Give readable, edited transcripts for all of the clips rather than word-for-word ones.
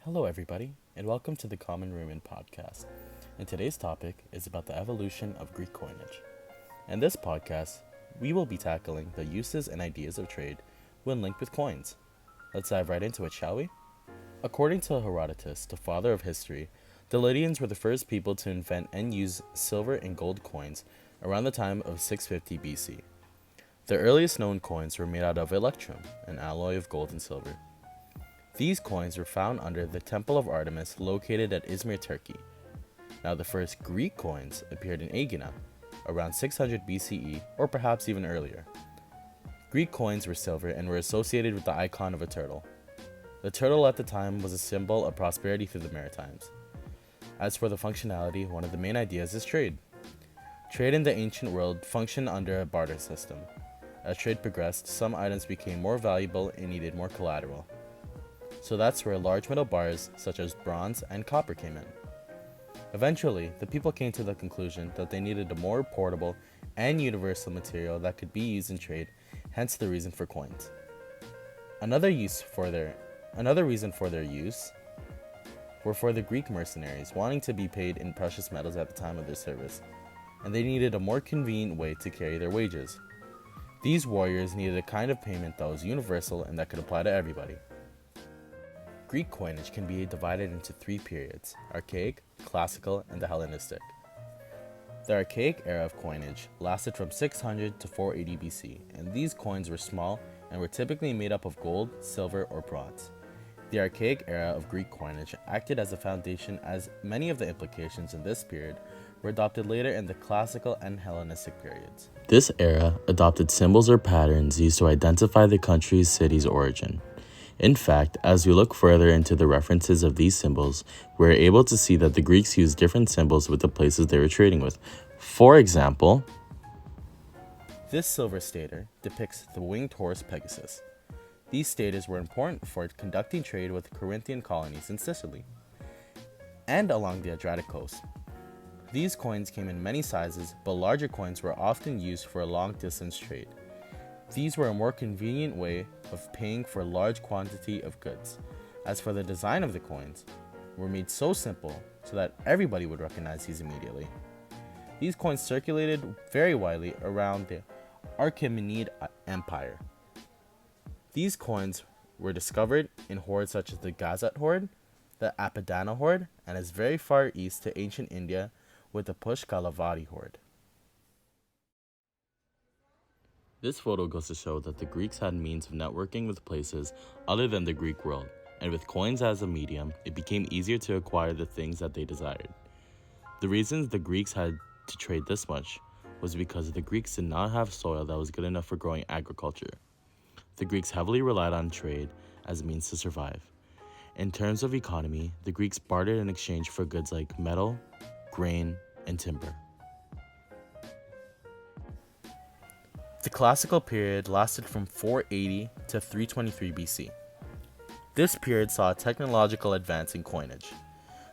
Hello, everybody, and welcome to the Common Rumen podcast. And today's topic is about the evolution of Greek coinage. In this podcast, we will be tackling the uses and ideas of trade when linked with coins. Let's dive right into it, shall we? According to Herodotus, the father of history, the Lydians were the first people to invent and use silver and gold coins around the time of 650 BC. The earliest known coins were made out of electrum, an alloy of gold and silver. These coins were found under the Temple of Artemis located at Izmir, Turkey. Now, the first Greek coins appeared in Aegina, around 600 BCE or perhaps even earlier. Greek coins were silver and were associated with the icon of a turtle. The turtle at the time was a symbol of prosperity through the Maritimes. As for the functionality, one of the main ideas is trade. Trade in the ancient world functioned under a barter system. As trade progressed, some items became more valuable and needed more collateral. So that's where large metal bars such as bronze and copper came in. Eventually, the people came to the conclusion that they needed a more portable and universal material that could be used in trade, hence the reason for coins. Another reason for their use were for the Greek mercenaries wanting to be paid in precious metals at the time of their service, and they needed a more convenient way to carry their wages. These warriors needed a kind of payment that was universal and that could apply to everybody. Greek coinage can be divided into three periods: Archaic, Classical, and the Hellenistic. The Archaic era of coinage lasted from 600 to 480 BC, and these coins were small and were typically made up of gold, silver, or bronze. The Archaic era of Greek coinage acted as a foundation, as many of the implications in this period were adopted later in the Classical and Hellenistic periods. This era adopted symbols or patterns used to identify the country's city's origin. In fact, as we look further into the references of these symbols, we're able to see that the Greeks used different symbols with the places they were trading with. For example, this silver stater depicts the winged horse Pegasus. These staters were important for conducting trade with Corinthian colonies in Sicily and along the Adriatic coast. These coins came in many sizes, but larger coins were often used for a long-distance trade. These were a more convenient way of paying for a large quantity of goods. As for the design of the coins, were made so simple so that everybody would recognize these immediately. These coins circulated very widely around the Achaemenid Empire. These coins were discovered in hordes such as the Gazat horde, the Apadana horde, and as very far east to ancient India with the Pushkalavati horde. This photo goes to show that the Greeks had means of networking with places other than the Greek world, and with coins as a medium, it became easier to acquire the things that they desired. The reasons the Greeks had to trade this much was because the Greeks did not have soil that was good enough for growing agriculture. The Greeks heavily relied on trade as a means to survive. In terms of economy, the Greeks bartered in exchange for goods like metal, grain, and timber. The Classical period lasted from 480 to 323 BC. This period saw a technological advance in coinage.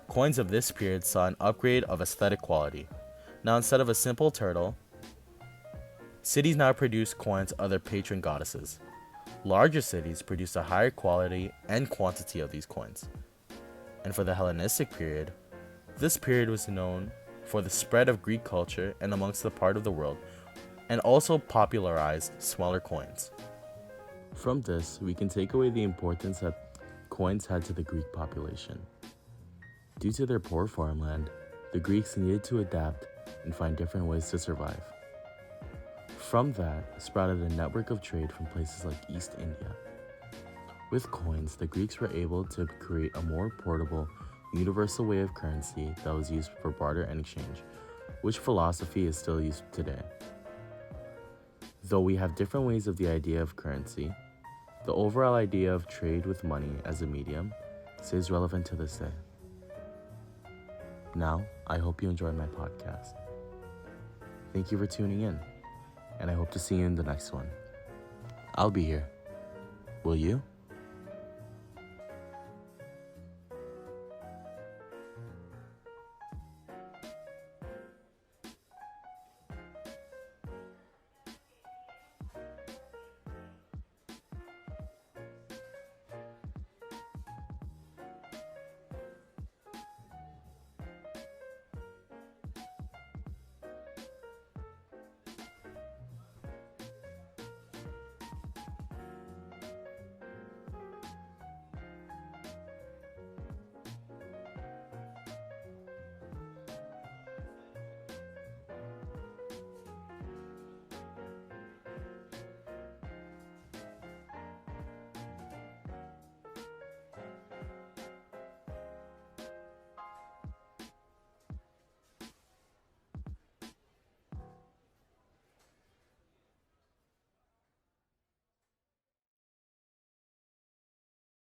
Coins of this period saw an upgrade of aesthetic quality. Now, instead of a simple turtle, cities now produce coins of their patron goddesses. Larger cities produced a higher quality and quantity of these coins. And for the Hellenistic period, this period was known for the spread of Greek culture and amongst the part of the world, and also popularized smaller coins. From this, we can take away the importance that coins had to the Greek population. Due to their poor farmland, the Greeks needed to adapt and find different ways to survive. From that sprouted a network of trade from places like East India. With coins, the Greeks were able to create a more portable, universal way of currency that was used for barter and exchange, which philosophy is still used today. Though we have different ways of the idea of currency, the overall idea of trade with money as a medium stays relevant to this day. Now, I hope you enjoyed my podcast. Thank you for tuning in, and I hope to see you in the next one. I'll be here. Will you?